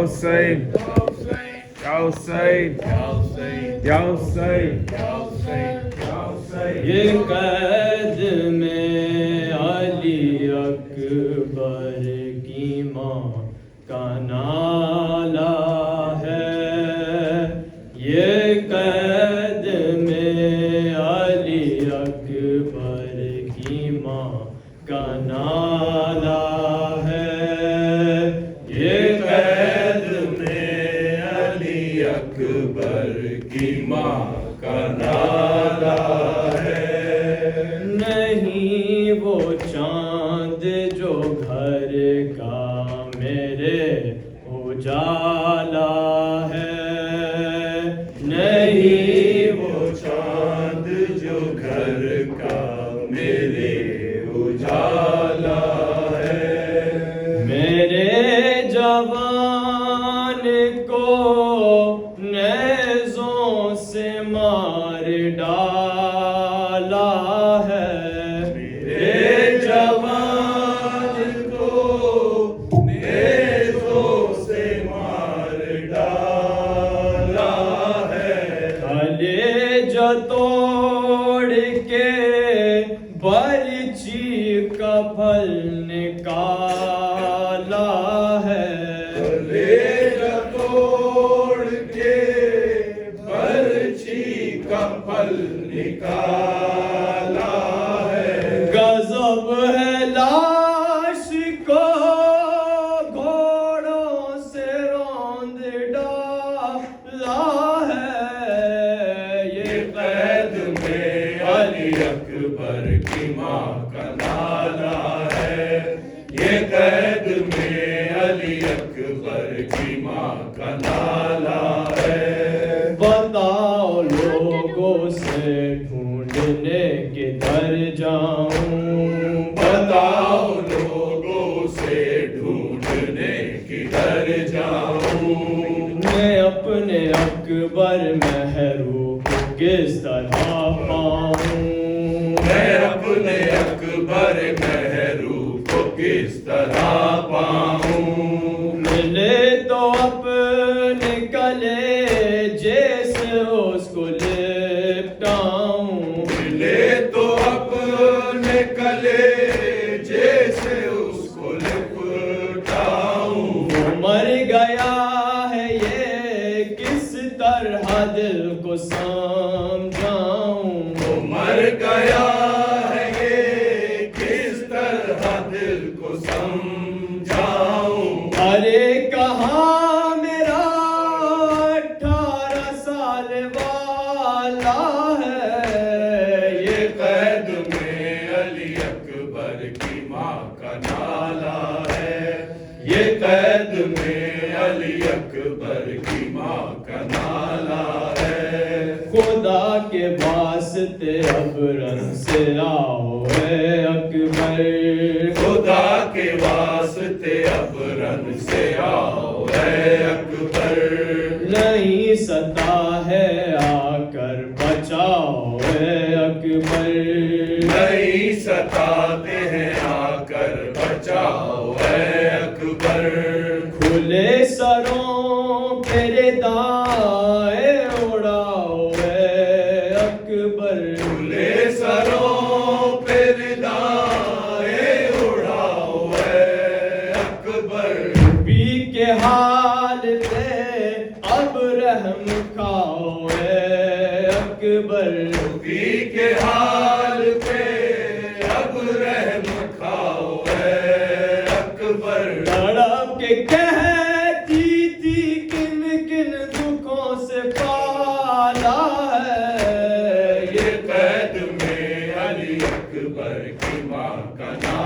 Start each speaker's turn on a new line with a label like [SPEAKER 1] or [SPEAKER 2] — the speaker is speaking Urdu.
[SPEAKER 1] Hussein, Ya Hussein, Ya Hussein,
[SPEAKER 2] یہ قید میں علی اکبر کی ماں کا نالہ ہے، یہ قید میں علی اکبر کی ماں کا نالہ ہے، یہ قید میں علی اکبر کی ماں کا نالہ ہے۔ نہیں وہ چاند جو گھر کا میرے اجالا ہے، نہیں وہ چاند جو گھر کا میرے اجالا ہے، میرے جوان کو نیزوں سے مار ڈالا ہے، میرے جوان کو نیزوں سے مار ڈالا ہے، کلیجہ توڑ کے برچی کا پھل نکالا ہے، کلیجہ توڑ کے برچی کا پھل نکالا ہے، غضب ہے لاش کو گھوڑوں سے روند ڈالا ہے، یہ قید میں علی اکبر کی ماں کا نالہ ہے، یہ قید میں علی اکبر کی ماں کا نالہ ہے۔ بتاؤ لوگوں سے ڈھونڈنے کدھر جاؤں، بتاؤ لوگوں سے ڈھونڈنے کدھر جاؤں، میں اپنے اکبر محروب کو کس طرح پاؤں، میں اپنے اکبر محروب کو کس طرح پاؤں، ملے تو اپنے کلیجے سے اس کو لپٹاؤں، ملے تو اپنے کلیجے سے اس کو لپٹاؤں، وہ مر گیا ہے یہ کس طرح دل کو سمجھاؤں، وہ مر گیا ہے یہ کس طرح دل کو سمجھاؤں، ارے کہاں میرا 18 سال والا ہے، یہ قید میں علی اکبر کی ماں کا نالہ ہے، یہ قید میں علی اکبر کی ماں کا نالہ ہے، خدا کے واسطے اب رن سے آؤ اے اکبر، خدا کے واسطے اب رن سے آؤ اے اکبر، نہیں ستا ہے آ کر بچاؤ اے اکبر، نہیں ستاتے ہیں آ کر بچاؤ اے اکبر، کھلے سروں پہ ردائے اڑاؤ اے اکبر، کھلے سروں پہ ردائے اڑاؤ اے اکبر، نبی کے حال پہ اب رحم کھاؤ اے اکبر، نبی کے حال پہ اب رحم کھاؤ اے اکبر، تڑپ کے کہتی تھی کن کن دکھوں سے پالا ہے، یہ قید میں علی اکبر کی ماں کا نام